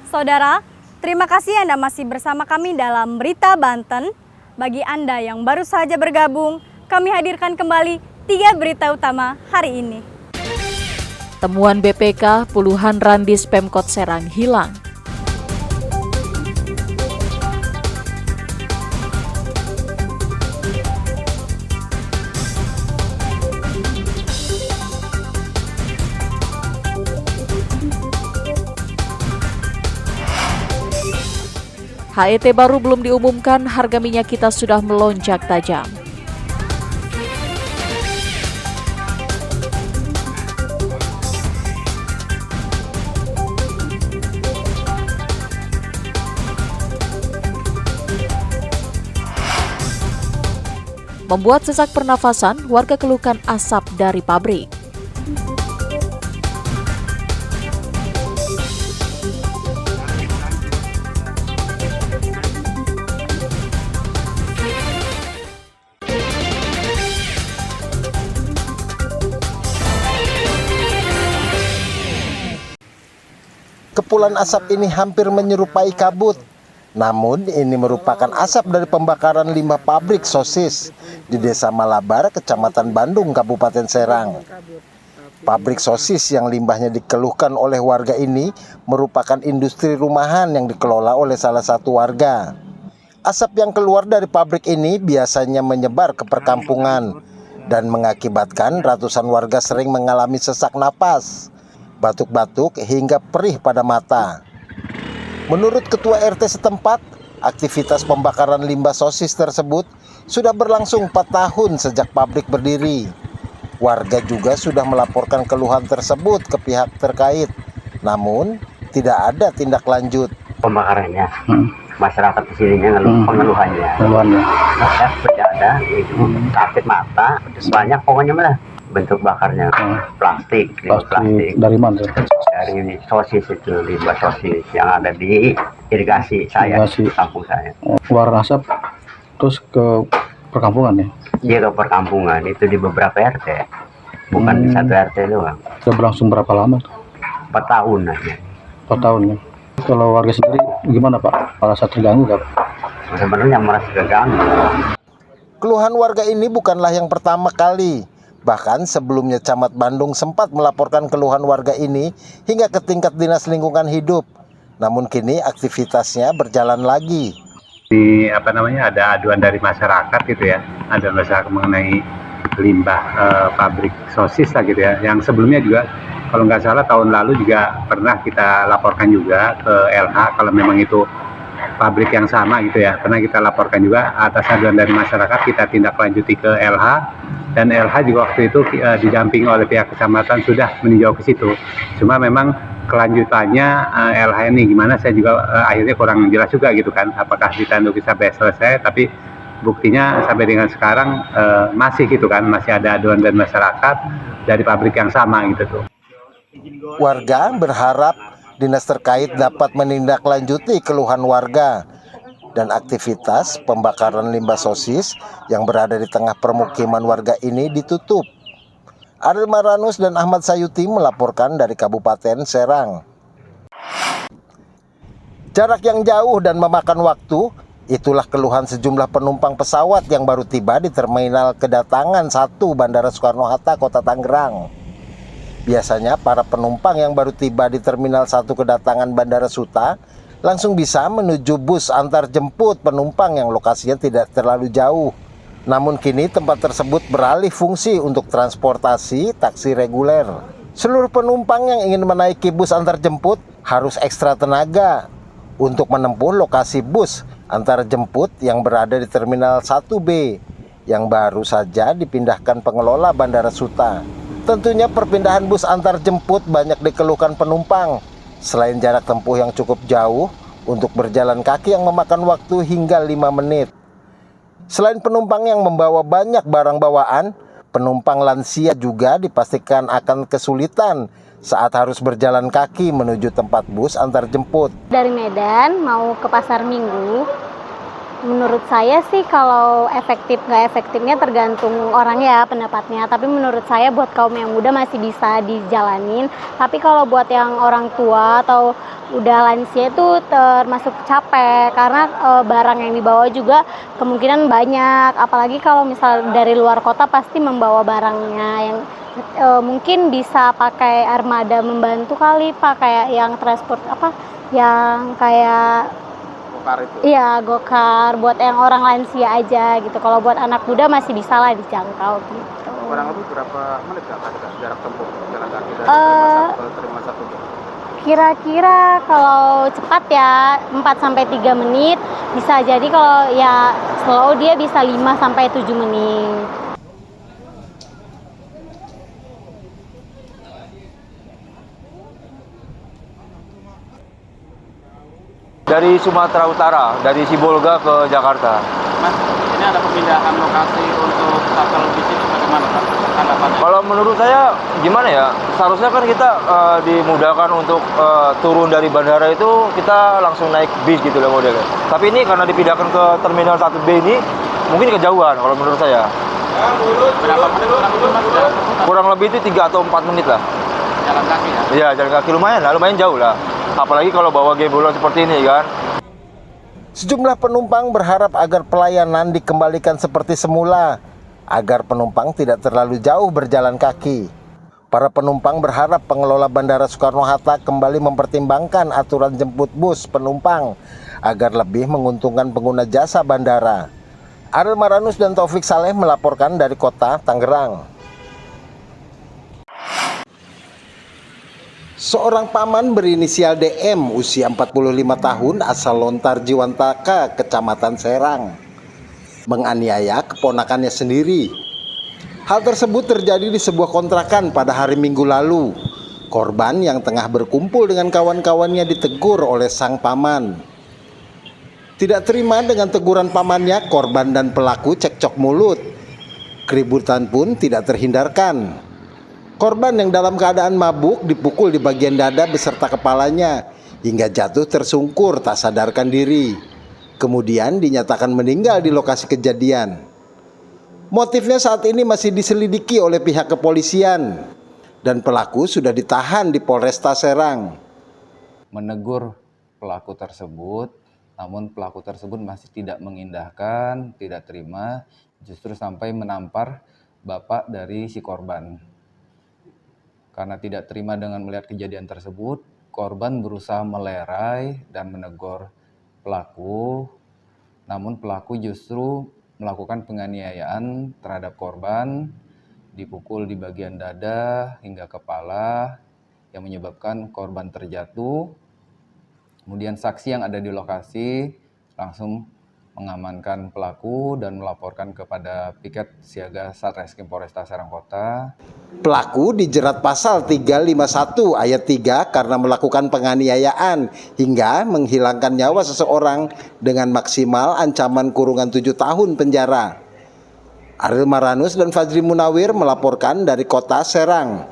Saudara, terima kasih Anda masih bersama kami dalam Berita Banten. Bagi Anda yang baru saja bergabung, kami hadirkan kembali 3 berita utama hari ini. Temuan BPK, puluhan randis Pemkot Serang hilang. HET baru belum diumumkan, harga minyak kita sudah melonjak tajam. Membuat sesak pernafasan, warga keluhkan asap dari pabrik. Kepulan asap ini hampir menyerupai kabut. Namun ini merupakan asap dari pembakaran limbah pabrik sosis di Desa Malabar, Kecamatan Bandung, Kabupaten Serang. Pabrik sosis yang limbahnya dikeluhkan oleh warga ini merupakan industri rumahan yang dikelola oleh salah satu warga. Asap yang keluar dari pabrik ini biasanya menyebar ke perkampungan dan mengakibatkan ratusan warga sering mengalami sesak napas, batuk-batuk hingga perih pada mata. Menurut Ketua RT setempat, aktivitas pembakaran limbah sosis tersebut sudah berlangsung 4 tahun sejak pabrik berdiri. Warga juga sudah melaporkan keluhan tersebut ke pihak terkait, namun tidak ada tindak lanjut. Pembakarannya, masyarakat di sininya pengeluhannya. Ya, berada itu sakit mata, banyak pokoknya malah. Bentuk bakarnya plastik. Dari mana? Dari sosis itu, limbah sosis yang ada di irigasi saya, kampung saya. Keluar asap terus ke perkampungan ya? Iya, ke perkampungan, itu di beberapa RT, bukan di satu RT doang. Sudah berlangsung berapa lama tuh? 4 tahun aja. 4 tahun ya? Kalau warga sendiri gimana Pak? Merasa terganggu nggak? Sebenarnya merasa terganggu. Keluhan warga ini bukanlah yang pertama kali. Bahkan sebelumnya Camat Bandung sempat melaporkan keluhan warga ini hingga ke tingkat Dinas Lingkungan Hidup. Namun kini aktivitasnya berjalan lagi. Ada aduan dari masyarakat gitu ya. Ada masyarakat mengenai limbah pabrik sosis lah gitu ya. Yang sebelumnya juga kalau nggak salah tahun lalu juga pernah kita laporkan juga ke LH kalau memang itu pabrik yang sama gitu ya. Pernah kita laporkan juga atas aduan dari masyarakat, kita tindak lanjuti ke LH. Dan LH juga waktu itu didampingi oleh pihak kecamatan sudah meninjau ke situ. Cuma memang kelanjutannya LH ini gimana saya juga akhirnya kurang jelas juga gitu kan. Apakah ditanduki sampai selesai, tapi buktinya sampai dengan sekarang masih gitu kan. Masih ada aduan dari masyarakat dari pabrik yang sama gitu tuh. Warga berharap dinas terkait dapat menindaklanjuti keluhan warga dan aktivitas pembakaran limbah sosis yang berada di tengah permukiman warga ini ditutup. Ariel Maranus dan Ahmad Sayuti melaporkan dari Kabupaten Serang. Jarak yang jauh dan memakan waktu, itulah keluhan sejumlah penumpang pesawat yang baru tiba di Terminal Kedatangan 1 Bandara Soekarno-Hatta, Kota Tangerang. Biasanya para penumpang yang baru tiba di Terminal 1 Kedatangan Bandara Suta langsung bisa menuju bus antar jemput penumpang yang lokasinya tidak terlalu jauh. Namun kini tempat tersebut beralih fungsi untuk transportasi taksi reguler. Seluruh penumpang yang ingin menaiki bus antar jemput harus ekstra tenaga untuk menempuh lokasi bus antar jemput yang berada di Terminal 1B yang baru saja dipindahkan pengelola Bandara Suta. Tentunya perpindahan bus antar jemput banyak dikeluhkan penumpang. Selain jarak tempuh yang cukup jauh, untuk berjalan kaki yang memakan waktu hingga 5 menit. Selain penumpang yang membawa banyak barang bawaan, penumpang lansia juga dipastikan akan kesulitan saat harus berjalan kaki menuju tempat bus antar jemput. Dari Medan mau ke Pasar Minggu, Menurut saya sih kalau efektif nggak efektifnya tergantung orang ya pendapatnya. Tapi menurut saya buat kaum yang muda masih bisa dijalanin. Tapi kalau buat yang orang tua atau udah lansia itu termasuk capek karena barang yang dibawa juga kemungkinan banyak. Apalagi kalau misal dari luar kota pasti membawa barangnya yang mungkin bisa pakai armada membantu kali, pakai yang transport yang kayak iya, gokar buat yang orang lansia aja gitu. Kalau buat anak muda masih bisa lah dijangkau gitu. Kurang lebih berapa menit Kak jarak tempuh jalan kaki dari terima satu? Kira-kira kalau cepat ya 4 sampai 3 menit. Bisa jadi kalau ya slow dia bisa 5 sampai 7 menit. Dari Sumatera Utara, dari Sibolga ke Jakarta. Mas, ini ada pemindahan lokasi untuk shuttle bis ini bagaimana Pak? Tanggapannya? Kalau menurut saya gimana ya, seharusnya kan kita dimudahkan untuk turun dari bandara itu kita langsung naik bis gitu lah modelnya. Tapi ini karena dipindahkan ke Terminal 1B ini mungkin kejauhan kalau menurut saya. Berapa menit kurang lebih Mas? Kurang lebih itu 3 atau 4 menit lah. Jalan kaki ya? Iya, jalan kaki lumayan jauh lah. Apalagi kalau bawa gembolan seperti ini kan. Sejumlah penumpang berharap agar pelayanan dikembalikan seperti semula, agar penumpang tidak terlalu jauh berjalan kaki. Para penumpang berharap pengelola Bandara Soekarno-Hatta kembali mempertimbangkan aturan jemput bus penumpang agar lebih menguntungkan pengguna jasa bandara. Ariel Maranus dan Taufik Saleh melaporkan dari kota Tangerang. Seorang paman berinisial DM usia 45 tahun asal Lontar Jiwantaka, Kecamatan Serang, menganiaya keponakannya sendiri. Hal tersebut terjadi di sebuah kontrakan pada hari Minggu lalu. Korban yang tengah berkumpul dengan kawan-kawannya ditegur oleh sang paman. Tidak terima dengan teguran pamannya, korban dan pelaku cekcok mulut. Keributan pun tidak terhindarkan. Korban yang dalam keadaan mabuk dipukul di bagian dada beserta kepalanya hingga jatuh tersungkur tak sadarkan diri. Kemudian dinyatakan meninggal di lokasi kejadian. Motifnya saat ini masih diselidiki oleh pihak kepolisian dan pelaku sudah ditahan di Polresta Serang. Menegur pelaku tersebut, namun pelaku tersebut masih tidak mengindahkan, tidak terima, justru sampai menampar bapak dari si korban. Karena tidak terima dengan melihat kejadian tersebut, korban berusaha melerai dan menegur pelaku. Namun pelaku justru melakukan penganiayaan terhadap korban, dipukul di bagian dada hingga kepala yang menyebabkan korban terjatuh. Kemudian saksi yang ada di lokasi langsung mengamankan pelaku dan melaporkan kepada piket siaga Satreskrim Polresta Serang Kota. Pelaku dijerat pasal 351 ayat 3 karena melakukan penganiayaan hingga menghilangkan nyawa seseorang dengan maksimal ancaman kurungan 7 tahun penjara. Ariel Maranus dan Fajri Munawir melaporkan dari kota Serang.